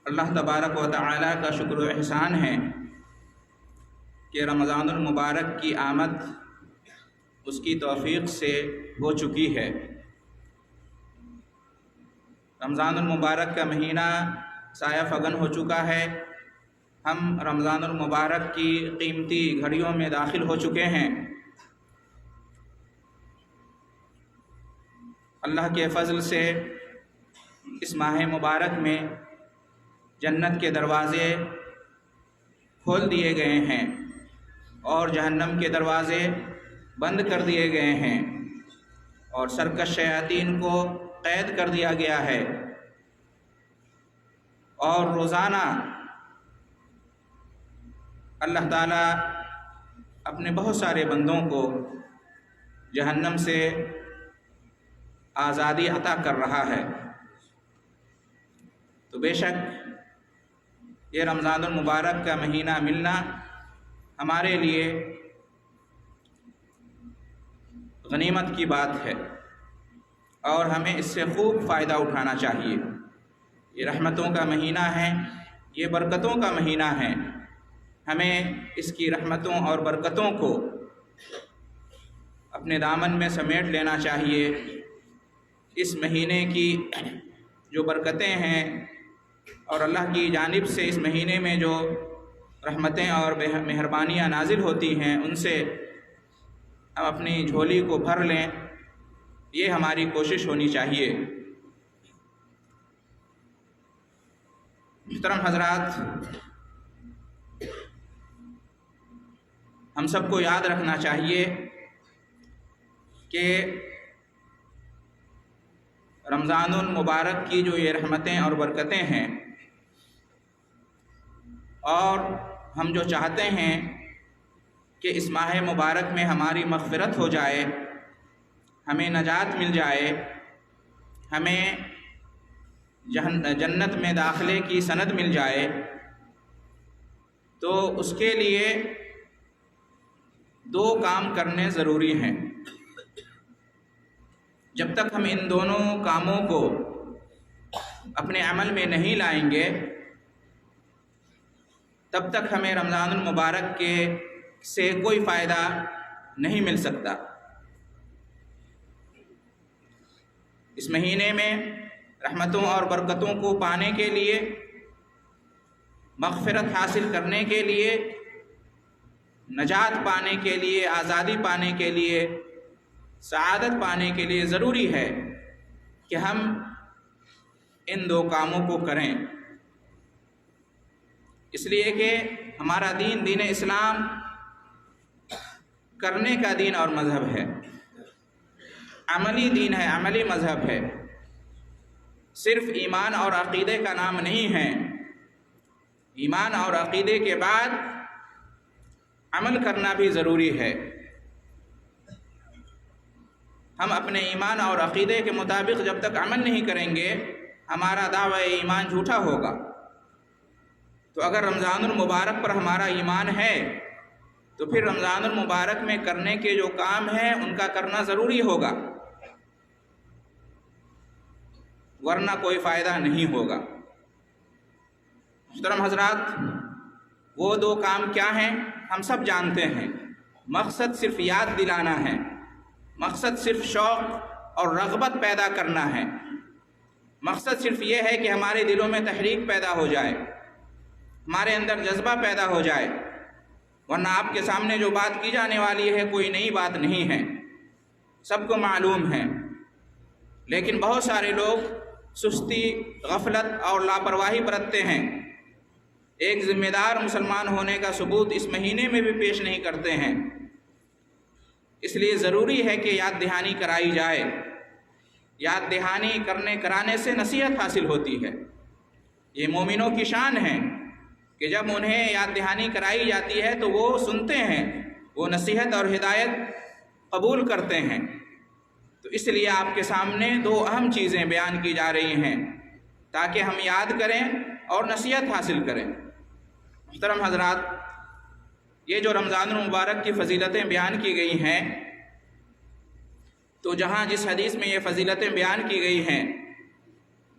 اللہ تبارک و تعالی کا شکر و احسان ہے کہ رمضان المبارک کی آمد اس کی توفیق سے ہو چکی ہے۔ رمضان المبارک کا مہینہ سایہ فگن ہو چکا ہے۔ ہم رمضان المبارک کی قیمتی گھڑیوں میں داخل ہو چکے ہیں۔ اللہ کے فضل سے اس ماہ مبارک میں جنت کے دروازے کھول دیے گئے ہیں اور جہنم کے دروازے بند کر دیے گئے ہیں اور سرکش شیاطین کو قید کر دیا گیا ہے، اور روزانہ اللہ تعالیٰ اپنے بہت سارے بندوں کو جہنم سے آزادی عطا کر رہا ہے۔ تو بے شک یہ رمضان المبارک کا مہینہ ملنا ہمارے لیے غنیمت کی بات ہے اور ہمیں اس سے خوب فائدہ اٹھانا چاہیے۔ یہ رحمتوں کا مہینہ ہے، یہ برکتوں کا مہینہ ہے۔ ہمیں اس کی رحمتوں اور برکتوں کو اپنے دامن میں سمیٹ لینا چاہیے۔ اس مہینے کی جو برکتیں ہیں اور اللہ کی جانب سے اس مہینے میں جو رحمتیں اور مہربانیاں نازل ہوتی ہیں، ان سے ہم اپنی جھولی کو بھر لیں، یہ ہماری کوشش ہونی چاہیے۔ محترم حضرات، ہم سب کو یاد رکھنا چاہیے کہ رمضان المبارک کی جو یہ رحمتیں اور برکتیں ہیں، اور ہم جو چاہتے ہیں کہ اس ماہ مبارک میں ہماری مغفرت ہو جائے، ہمیں نجات مل جائے، ہمیں جنت میں داخلے کی سند مل جائے، تو اس کے لیے دو کام کرنے ضروری ہیں۔ جب تک ہم ان دونوں کاموں کو اپنے عمل میں نہیں لائیں گے، تب تک ہمیں رمضان المبارک سے کوئی فائدہ نہیں مل سکتا۔ اس مہینے میں رحمتوں اور برکتوں کو پانے کے لیے، مغفرت حاصل کرنے کے لیے، نجات پانے کے لیے، آزادی پانے کے لیے، سعادت پانے کے لیے ضروری ہے کہ ہم ان دو کاموں کو کریں۔ اس لیے کہ ہمارا دین، دین اسلام، کرنے کا دین اور مذہب ہے، عملی دین ہے، عملی مذہب ہے۔ صرف ایمان اور عقیدے کا نام نہیں ہے۔ ایمان اور عقیدے کے بعد عمل کرنا بھی ضروری ہے۔ ہم اپنے ایمان اور عقیدے کے مطابق جب تک عمل نہیں کریں گے، ہمارا دعوی ایمان جھوٹا ہوگا۔ تو اگر رمضان المبارک پر ہمارا ایمان ہے تو پھر رمضان المبارک میں کرنے کے جو کام ہیں ان کا کرنا ضروری ہوگا، ورنہ کوئی فائدہ نہیں ہوگا۔ محترم حضرات، وہ دو کام کیا ہیں ہم سب جانتے ہیں۔ مقصد صرف یاد دلانا ہے، مقصد صرف شوق اور رغبت پیدا کرنا ہے، مقصد صرف یہ ہے کہ ہمارے دلوں میں تحریک پیدا ہو جائے، ہمارے اندر جذبہ پیدا ہو جائے، ورنہ آپ کے سامنے جو بات کی جانے والی ہے کوئی نئی بات نہیں ہے، سب کو معلوم ہے۔ لیکن بہت سارے لوگ سستی، غفلت اور لاپرواہی برتتے ہیں، ایک ذمہ دار مسلمان ہونے کا ثبوت اس مہینے میں بھی پیش نہیں کرتے ہیں۔ اس لیے ضروری ہے کہ یاد دہانی کرائی جائے۔ یاد دہانی کرانے سے نصیحت حاصل ہوتی ہے۔ یہ مومنوں کی شان ہے کہ جب انہیں یاد دہانی کرائی جاتی ہے تو وہ سنتے ہیں، وہ نصیحت اور ہدایت قبول کرتے ہیں۔ تو اس لیے آپ کے سامنے دو اہم چیزیں بیان کی جا رہی ہیں تاکہ ہم یاد کریں اور نصیحت حاصل کریں۔ محترم حضرات، یہ جو رمضان المبارک کی فضیلتیں بیان کی گئی ہیں، تو جہاں جس حدیث میں یہ فضیلتیں بیان کی گئی ہیں،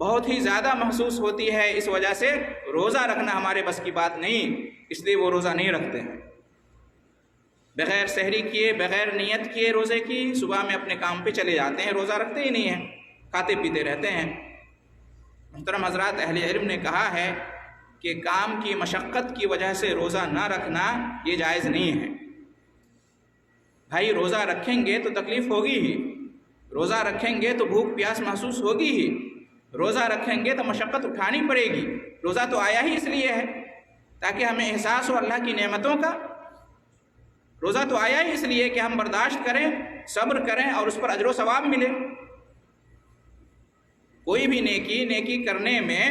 بہت ہی زیادہ محسوس ہوتی ہے، اس وجہ سے روزہ رکھنا ہمارے بس کی بات نہیں، اس لیے وہ روزہ نہیں رکھتے ہیں۔ بغیر سحری کیے، بغیر نیت کیے روزے کی صبح میں اپنے کام پہ چلے جاتے ہیں، روزہ رکھتے ہی نہیں ہیں، کھاتے پیتے رہتے ہیں۔ محترم حضرات، اہل علم نے کہا ہے کہ کام کی مشقت کی وجہ سے روزہ نہ رکھنا یہ جائز نہیں ہے۔ بھائی روزہ رکھیں گے تو تکلیف ہوگی ہی، روزہ رکھیں گے تو بھوک پیاس محسوس ہوگی ہی، روزہ رکھیں گے تو مشقت اٹھانی پڑے گی۔ روزہ تو آیا ہی اس لیے ہے تاکہ ہمیں احساس ہو اللہ کی نعمتوں کا۔ روزہ تو آیا ہی اس لیے کہ ہم برداشت کریں، صبر کریں اور اس پر اجر و ثواب ملے۔ کوئی بھی نیکی کرنے میں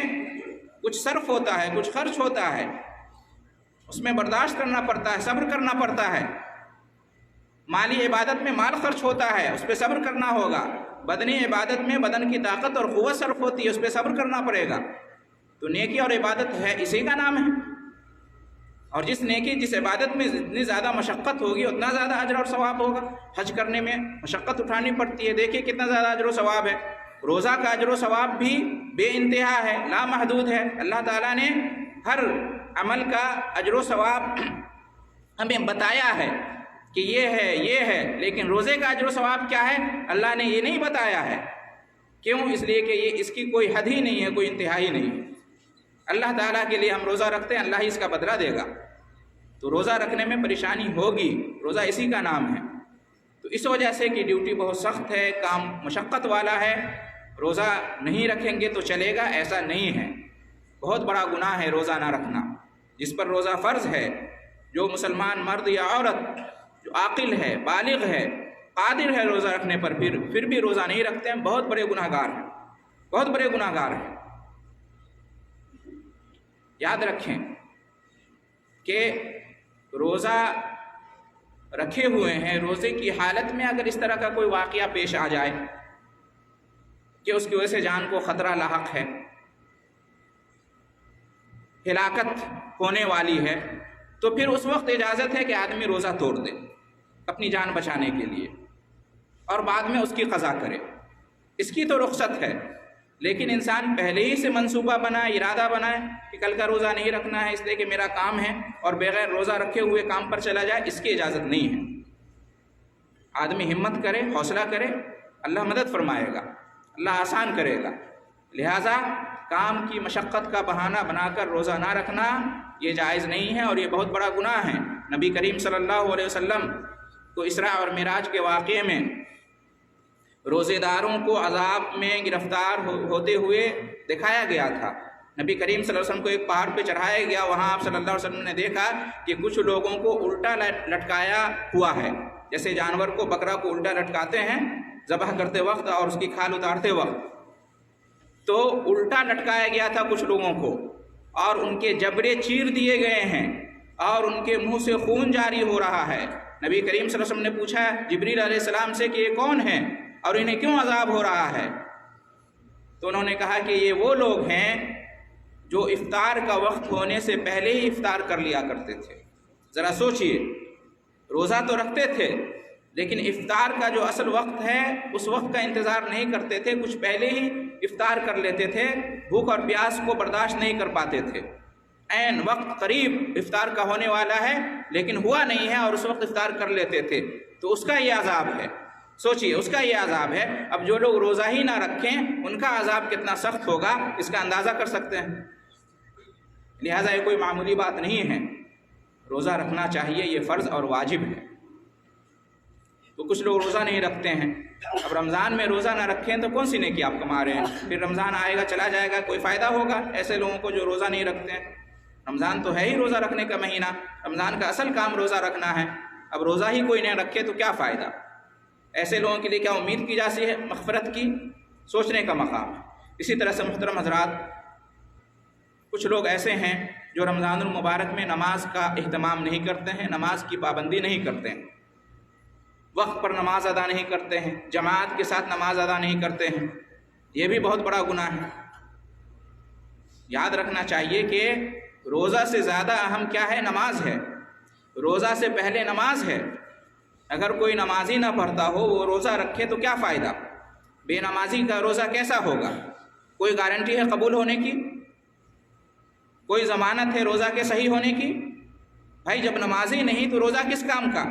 کچھ صرف ہوتا ہے، کچھ خرچ ہوتا ہے، اس میں برداشت کرنا پڑتا ہے، صبر کرنا پڑتا ہے۔ مالی عبادت میں مال خرچ ہوتا ہے، اس پہ صبر کرنا ہوگا۔ بدنی عبادت میں بدن کی طاقت اور قوت صرف ہوتی ہے، اس پہ صبر کرنا پڑے گا۔ تو نیکی اور عبادت ہے، اسی کا نام ہے۔ اور جس عبادت میں جتنی زیادہ مشقت ہوگی اتنا زیادہ اجر اور ثواب ہوگا۔ حج کرنے میں مشقت اٹھانی پڑتی ہے، دیکھیے کتنا زیادہ اجر و ثواب ہے۔ روزہ کا اجر و ثواب بھی بے انتہا ہے، لا محدود ہے۔ اللہ تعالیٰ نے ہر عمل کا اجر و ثواب ہمیں بتایا ہے کہ یہ ہے، لیکن روزے کا اجر و ثواب کیا ہے اللہ نے یہ نہیں بتایا ہے۔ کیوں؟ اس لیے کہ یہ اس کی کوئی حد ہی نہیں ہے، کوئی انتہا ہی نہیں ہے۔ اللہ تعالیٰ کے لیے ہم روزہ رکھتے ہیں، اللہ ہی اس کا بدلہ دے گا۔ تو روزہ رکھنے میں پریشانی ہوگی، روزہ اسی کا نام ہے۔ تو اس وجہ سے کہ ڈیوٹی بہت سخت ہے، کام مشقت والا ہے، روزہ نہیں رکھیں گے تو چلے گا، ایسا نہیں ہے۔ بہت بڑا گناہ ہے روزہ نہ رکھنا۔ جس پر روزہ فرض ہے، جو مسلمان مرد یا عورت جو عاقل ہے، بالغ ہے، قادر ہے روزہ رکھنے پر، پھر بھی روزہ نہیں رکھتے ہیں، بہت بڑے گناہ گار ہیں، بہت بڑے گناہ گار ہیں۔ یاد رکھیں کہ روزہ رکھے ہوئے ہیں، روزے کی حالت میں اگر اس طرح کا کوئی واقعہ پیش آ جائے کہ اس کی وجہ سے جان کو خطرہ لاحق ہے، ہلاکت ہونے والی ہے، تو پھر اس وقت اجازت ہے کہ آدمی روزہ توڑ دے اپنی جان بچانے کے لیے اور بعد میں اس کی قضا کرے۔ اس کی تو رخصت ہے، لیکن انسان پہلے ہی سے منصوبہ بنائے، ارادہ بنائے کہ کل کا روزہ نہیں رکھنا ہے اس لیے کہ میرا کام ہے، اور بغیر روزہ رکھے ہوئے کام پر چلا جائے، اس کی اجازت نہیں ہے۔ آدمی ہمت کرے، حوصلہ کرے، اللہ مدد فرمائے گا، اللہ آسان کرے گا۔ لہٰذا کام کی مشقت کا بہانہ بنا کر روزہ نہ رکھنا یہ جائز نہیں ہے، اور یہ بہت بڑا گناہ ہے۔ نبی کریم صلی اللہ علیہ وسلم کو اسراء اور معراج کے واقعے میں روزے داروں کو عذاب میں گرفتار ہوتے ہوئے دکھایا گیا تھا۔ نبی کریم صلی اللہ علیہ وسلم کو ایک پہاڑ پہ چڑھایا گیا، وہاں آپ صلی اللہ علیہ وسلم نے دیکھا کہ کچھ لوگوں کو الٹا لٹکایا ہوا ہے، جیسے جانور کو، بکرا کو الٹا لٹکاتے ہیں ذبح کرتے وقت اور اس کی کھال اتارتے وقت، تو الٹا لٹکایا گیا تھا کچھ لوگوں کو، اور ان کے جبڑے چیر دیے گئے ہیں اور ان کے منہ سے خون جاری ہو رہا ہے۔ نبی کریم صلی اللہ علیہ وسلم نے پوچھا جبریل علیہ السلام سے کہ یہ کون ہیں اور انہیں کیوں عذاب ہو رہا ہے؟ تو انہوں نے کہا کہ یہ وہ لوگ ہیں جو افطار کا وقت ہونے سے پہلے ہی افطار کر لیا کرتے تھے۔ ذرا سوچئے، روزہ تو رکھتے تھے لیکن افطار کا جو اصل وقت ہے اس وقت کا انتظار نہیں کرتے تھے، کچھ پہلے ہی افطار کر لیتے تھے، بھوک اور پیاس کو برداشت نہیں کر پاتے تھے۔ عین وقت قریب افطار کا ہونے والا ہے لیکن ہوا نہیں ہے اور اس وقت افطار کر لیتے تھے، تو اس کا یہ عذاب ہے۔ سوچئے، اس کا یہ عذاب ہے۔ اب جو لوگ روزہ ہی نہ رکھیں ان کا عذاب کتنا سخت ہوگا اس کا اندازہ کر سکتے ہیں۔ لہٰذا یہ کوئی معمولی بات نہیں ہے، روزہ رکھنا چاہیے، یہ فرض اور واجب ہے۔ تو کچھ لوگ روزہ نہیں رکھتے ہیں، اب رمضان میں روزہ نہ رکھیں تو کون سی نیکی آپ کما رہے ہیں؟ پھر رمضان آئے گا چلا جائے گا، کوئی فائدہ ہوگا ایسے لوگوں کو جو روزہ نہیں رکھتے ہیں؟ رمضان تو ہے ہی روزہ رکھنے کا مہینہ، رمضان کا اصل کام روزہ رکھنا ہے، اب روزہ ہی کوئی نہیں رکھے تو کیا فائدہ؟ ایسے لوگوں کے لیے کیا امید کی جاتی ہے مغفرت کی؟ سوچنے کا مقام ہے۔ اسی طرح سے محترم حضرات، کچھ لوگ ایسے ہیں جو رمضان المبارک میں نماز کا اہتمام نہیں کرتے ہیں، نماز کی پابندی نہیں کرتے ہیں، وقت پر نماز ادا نہیں کرتے ہیں، جماعت کے ساتھ نماز ادا نہیں کرتے ہیں، یہ بھی بہت بڑا گناہ ہے۔ یاد رکھنا چاہیے کہ روزہ سے زیادہ اہم کیا ہے؟ نماز ہے۔ روزہ سے پہلے نماز ہے۔ اگر کوئی نمازی نہ پڑھتا ہو وہ روزہ رکھے تو کیا فائدہ؟ بے نمازی کا روزہ کیسا ہوگا؟ کوئی گارنٹی ہے قبول ہونے کی؟ کوئی ضمانت ہے روزہ کے صحیح ہونے کی؟ بھائی جب نماز ہی نہیں تو روزہ کس کام کا؟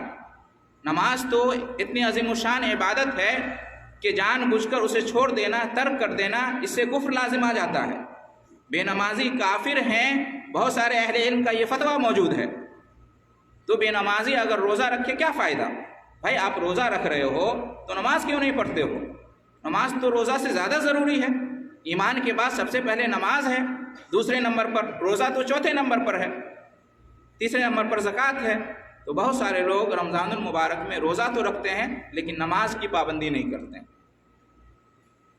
نماز تو اتنی عظیم الشان عبادت ہے کہ جان بوجھ کر اسے چھوڑ دینا، ترک کر دینا، اس سے کفر لازم آ جاتا ہے۔ بے نمازی کافر ہیں، بہت سارے اہل علم کا یہ فتویٰ موجود ہے۔ تو بے نمازی اگر روزہ رکھے کیا فائدہ؟ بھائی آپ روزہ رکھ رہے ہو تو نماز کیوں نہیں پڑھتے ہو؟ نماز تو روزہ سے زیادہ ضروری ہے۔ ایمان کے بعد سب سے پہلے نماز ہے، دوسرے نمبر پر روزہ تو چوتھے نمبر پر ہے، تیسرے نمبر پر زکوٰۃ ہے۔ تو بہت سارے لوگ رمضان المبارک میں روزہ تو رکھتے ہیں لیکن نماز کی پابندی نہیں کرتے ہیں۔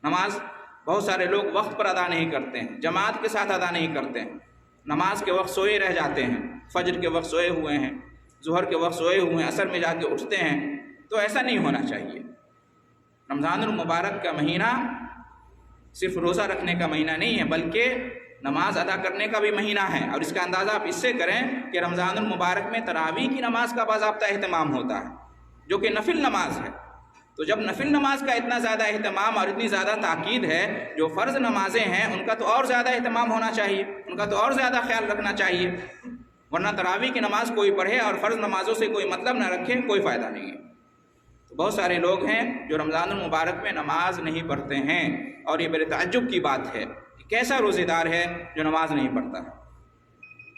نماز بہت سارے لوگ وقت پر ادا نہیں کرتے ہیں، جماعت کے ساتھ ادا نہیں کرتے ہیں، نماز کے وقت سوئے رہ جاتے ہیں، فجر کے وقت سوئے ہوئے ہیں، ظہر کے وقت سوئے ہوئے ہیں، عصر میں جا کے اٹھتے ہیں۔ تو ایسا نہیں ہونا چاہیے۔ رمضان المبارک کا مہینہ صرف روزہ رکھنے کا مہینہ نہیں ہے بلکہ نماز ادا کرنے کا بھی مہینہ ہے، اور اس کا اندازہ آپ اس سے کریں کہ رمضان المبارک میں تراویح کی نماز کا باضابطہ اہتمام ہوتا ہے جو کہ نفل نماز ہے۔ تو جب نفل نماز کا اتنا زیادہ اہتمام اور اتنی زیادہ تاکید ہے، جو فرض نمازیں ہیں ان کا تو اور زیادہ اہتمام ہونا چاہیے، ان کا تو اور زیادہ خیال رکھنا چاہیے، ورنہ تراویح کی نماز کوئی پڑھے اور فرض نمازوں سے کوئی مطلب نہ رکھے، کوئی فائدہ نہیں ہے۔ تو بہت سارے لوگ ہیں جو رمضان المبارک میں نماز نہیں پڑھتے ہیں، اور یہ بڑے تعجب کی بات ہے کہ کیسا روزے دار ہے جو نماز نہیں پڑھتا ہے۔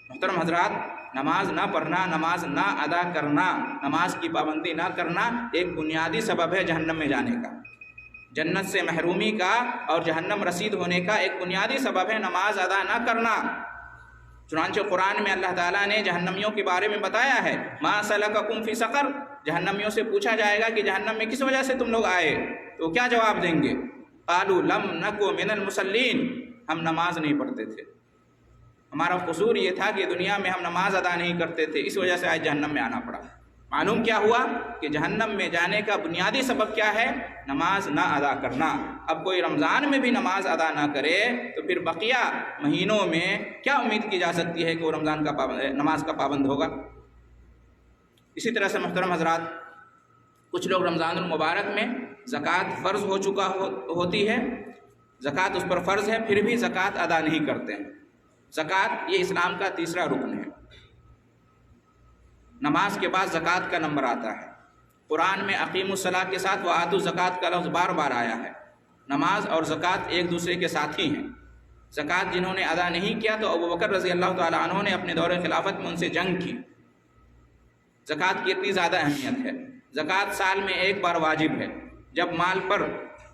محترم حضرات، نماز نہ پڑھنا، نماز نہ ادا کرنا، نماز کی پابندی نہ کرنا ایک بنیادی سبب ہے جہنم میں جانے کا، جنت سے محرومی کا اور جہنم رسید ہونے کا ایک بنیادی سبب ہے نماز ادا نہ کرنا۔ چنانچہ قرآن میں اللہ تعالیٰ نے جہنمیوں کے بارے میں بتایا ہے، ما سلککم فی سقر، جہنمیوں سے پوچھا جائے گا کہ جہنم میں کس وجہ سے تم لوگ آئے، تو کیا جواب دیں گے؟ قالوا لم نک من المصلین، ہم نماز نہیں پڑھتے تھے، ہمارا قصور یہ تھا کہ دنیا میں ہم نماز ادا نہیں کرتے تھے، اس وجہ سے آج جہنم میں آنا پڑا۔ معلوم کیا ہوا کہ جہنم میں جانے کا بنیادی سبب کیا ہے؟ نماز نہ ادا کرنا۔ اب کوئی رمضان میں بھی نماز ادا نہ کرے تو پھر بقیہ مہینوں میں کیا امید کی جا سکتی ہے کہ وہ رمضان کا نماز کا پابند ہوگا؟ اسی طرح سے محترم حضرات، کچھ لوگ رمضان المبارک میں زکوٰۃ فرض ہو چکا ہوتی ہے، زکوٰۃ اس پر فرض ہے، پھر بھی زکوٰۃ ادا نہیں کرتے ہیں۔ زکوٰۃ یہ اسلام کا تیسرا رکن ہے۔ نماز کے بعد زکوٰۃ کا نمبر آتا ہے۔ قرآن میں اقیم الصلاۃ کے ساتھ وآتوا الزکوٰۃ کا لفظ بار بار آیا ہے۔ نماز اور زکوٰۃ ایک دوسرے کے ساتھی ہیں۔ زکوٰۃ جنہوں نے ادا نہیں کیا تو ابوبکر رضی اللہ تعالیٰ عنہ نے اپنے دور خلافت میں ان سے جنگ کی۔ زکوٰۃ کی اتنی زیادہ اہمیت ہے۔ زکوٰۃ سال میں ایک بار واجب ہے۔ جب مال پر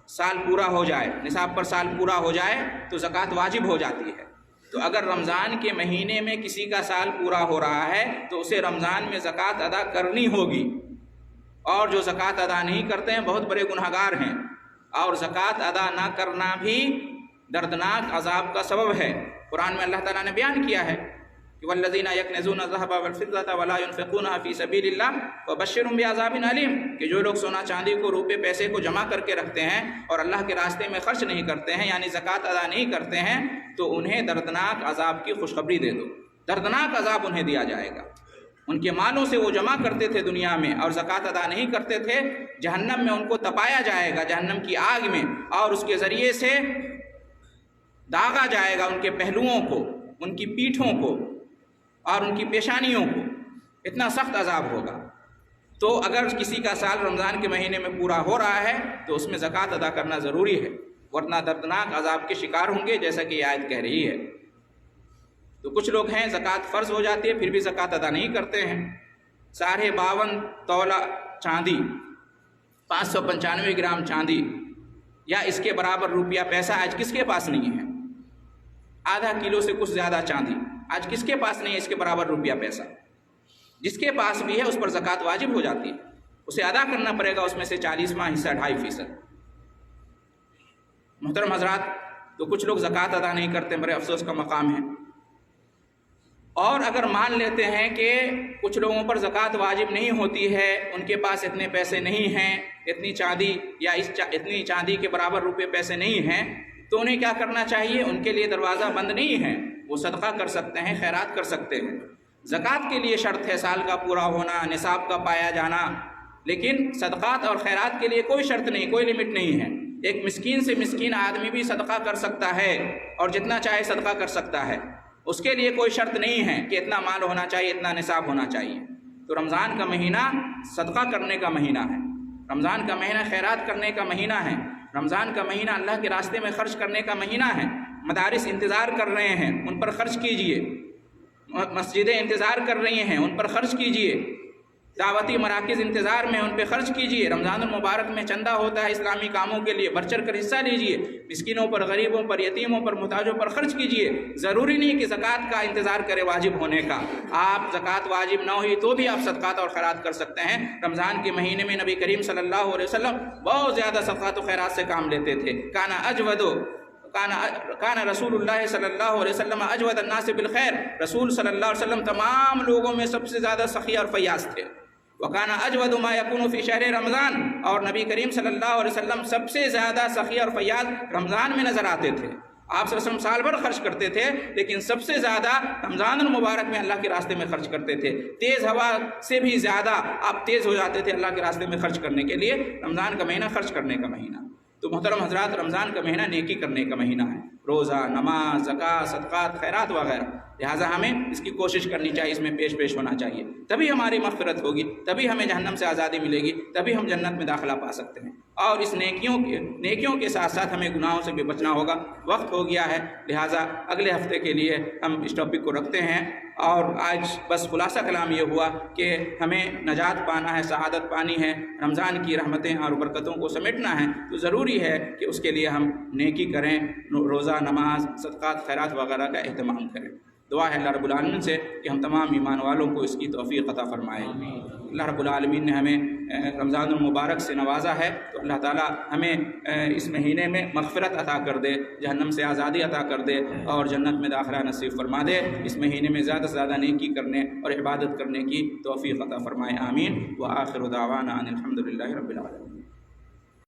سال پورا ہو جائے، نصاب پر سال پورا ہو جائے تو زکوٰۃ واجب ہو جاتی ہے۔ تو اگر رمضان کے مہینے میں کسی کا سال پورا ہو رہا ہے تو اسے رمضان میں زکوٰۃ ادا کرنی ہوگی، اور جو زکوٰۃ ادا نہیں کرتے ہیں بہت بڑے گنہگار ہیں، اور زکوٰۃ ادا نہ کرنا بھی دردناک عذاب کا سبب ہے۔ قرآن میں اللہ تعالیٰ نے بیان کیا ہے کہ والذین یکنزون الذھب والفضة ولا ينفقونها فی سبیل اللہ فبشرهم بعذاب علیم، کہ جو لوگ سونا چاندی کو، روپے پیسے کو جمع کر کے رکھتے ہیں اور اللہ کے راستے میں خرچ نہیں کرتے ہیں، یعنی زکوٰۃ ادا نہیں کرتے ہیں، تو انہیں دردناک عذاب کی خوشخبری دے دو۔ دردناک عذاب انہیں دیا جائے گا۔ ان کے مالوں سے وہ جمع کرتے تھے دنیا میں اور زکوٰۃ ادا نہیں کرتے تھے، جہنم میں ان کو تپایا جائے گا، جہنم کی آگ میں، اور اس کے ذریعے سے داغا جائے گا ان کے پہلوؤں کو، ان کی پیٹھوں کو اور ان کی پیشانیوں کو۔ اتنا سخت عذاب ہوگا۔ تو اگر کسی کا سال رمضان کے مہینے میں پورا ہو رہا ہے تو اس میں زکوٰۃ ادا کرنا ضروری ہے، ورنہ دردناک عذاب کے شکار ہوں گے، جیسا کہ یہ آیت کہہ رہی ہے۔ تو کچھ لوگ ہیں زکوٰۃ فرض ہو جاتی ہے پھر بھی زکوٰۃ ادا نہیں کرتے ہیں۔ 52.5 تولہ چاندی، 595 گرام چاندی یا اس کے برابر روپیہ پیسہ آج کس کے پاس نہیں ہے؟ آدھا کلو سے کچھ زیادہ چاندی آج کس کے پاس نہیں ہے اس کے برابر روپیہ پیسہ؟ جس کے پاس بھی ہے اس پر زکوٰۃ واجب ہو جاتی ہے، اسے ادا کرنا پڑے گا، اس میں سے 40واں حصہ 2.5%۔ محترم حضرات، تو کچھ لوگ زکوٰۃ ادا نہیں کرتے، بڑے افسوس کا مقام ہے۔ اور اگر مان لیتے ہیں کہ کچھ لوگوں پر زکوٰۃ واجب نہیں ہوتی ہے، ان کے پاس اتنے پیسے نہیں ہیں، اتنی چاندی یا اتنی چاندی کے برابر روپے پیسے نہیں ہیں، تو انہیں کیا کرنا چاہیے؟ ان کے لیے دروازہ بند نہیں ہے، وہ صدقہ کر سکتے ہیں، خیرات کر سکتے ہیں۔ زکوٰۃ کے لیے شرط ہے سال کا پورا ہونا، نصاب کا پایا جانا، لیکن صدقات اور خیرات کے لیے کوئی شرط نہیں، کوئی لمٹ نہیں ہے۔ ایک مسکین سے مسکین آدمی بھی صدقہ کر سکتا ہے اور جتنا چاہے صدقہ کر سکتا ہے، اس کے لیے کوئی شرط نہیں ہے کہ اتنا مال ہونا چاہیے، اتنا نصاب ہونا چاہیے۔ تو رمضان کا مہینہ صدقہ کرنے کا مہینہ ہے، رمضان کا مہینہ خیرات کرنے کا مہینہ ہے، رمضان کا مہینہ اللہ کے راستے میں خرچ کرنے کا مہینہ ہے۔ مدارس انتظار کر رہے ہیں، ان پر خرچ کیجئے، مسجدیں انتظار کر رہی ہیں، ان پر خرچ کیجئے، دعوتی مراکز انتظار میں، ان پہ خرچ کیجئے۔ رمضان المبارک میں چندہ ہوتا ہے اسلامی کاموں کے لیے، بڑھ چڑھ کر حصہ لیجئے، مسکینوں پر، غریبوں پر، یتیموں پر، محتاجوں پر خرچ کیجئے۔ ضروری نہیں کہ زکوٰۃ کا انتظار کرے واجب ہونے کا، آپ زکوٰۃ واجب نہ ہوئی تو بھی آپ صدقات اور خیرات کر سکتے ہیں۔ رمضان کے مہینے میں نبی کریم صلی اللہ علیہ وسلم بہت زیادہ صدقات و خیرات سے کام لیتے تھے۔ کان رسول اللہ صلی اللہ علیہ وسلم اجود الناس بالخیر، رسول صلی اللہ علیہ وسلم تمام لوگوں میں سب سے زیادہ سخی اور فیاض تھے۔ وکان اجود ما یکون فی شہر رمضان، اور نبی کریم صلی اللہ علیہ وسلم سب سے زیادہ سخی اور فیاض رمضان میں نظر آتے تھے۔ آپ صلی اللہ علیہ وسلم سال بھر خرچ کرتے تھے، لیکن سب سے زیادہ رمضان المبارک میں اللہ کے راستے میں خرچ کرتے تھے۔ تیز ہوا سے بھی زیادہ آپ تیز ہو جاتے تھے اللہ کے راستے میں خرچ کرنے کے لیے۔ رمضان کا مہینہ خرچ کرنے کا مہینہ۔ تو محترم حضرات، رمضان کا مہینہ نیکی کرنے کا مہینہ ہے، روزہ، نماز، زکوٰۃ، صدقات، خیرات وغیرہ۔ لہٰذا ہمیں اس کی کوشش کرنی چاہیے، اس میں پیش ہونا چاہیے، تبھی ہماری مغفرت ہوگی، تبھی ہمیں جہنم سے آزادی ملے گی، تبھی ہم جنت میں داخلہ پا سکتے ہیں۔ اور اس نیکیوں کے ساتھ ساتھ ہمیں گناہوں سے بھی بچنا ہوگا۔ وقت ہو گیا ہے، لہٰذا اگلے ہفتے کے لیے ہم اس ٹاپک کو رکھتے ہیں۔ اور آج بس خلاصہ کلام یہ ہوا کہ ہمیں نجات پانا ہے، سعادت پانی ہے، رمضان کی رحمتیں اور برکتوں کو سمیٹنا ہے، تو ضروری ہے کہ اس کے لیے ہم نیکی کریں، روزہ، نماز، صدقات، خیرات وغیرہ کا اہتمام کریں۔ دعا ہے اللہ رب العالمین سے کہ ہم تمام ایمان والوں کو اس کی توفیق عطا فرمائے۔ اللہ رب العالمین نے ہمیں رمضان المبارک سے نوازا ہے، تو اللہ تعالیٰ ہمیں اس مہینے میں مغفرت عطا کر دے، جہنم سے آزادی عطا کر دے اور جنت میں داخلہ نصیب فرما دے۔ اس مہینے میں زیادہ سے زیادہ نیکی کرنے اور عبادت کرنے کی توفیق عطا فرمائے، آمین۔ وآخر دعوانا ان الحمد للہ رب العالمین۔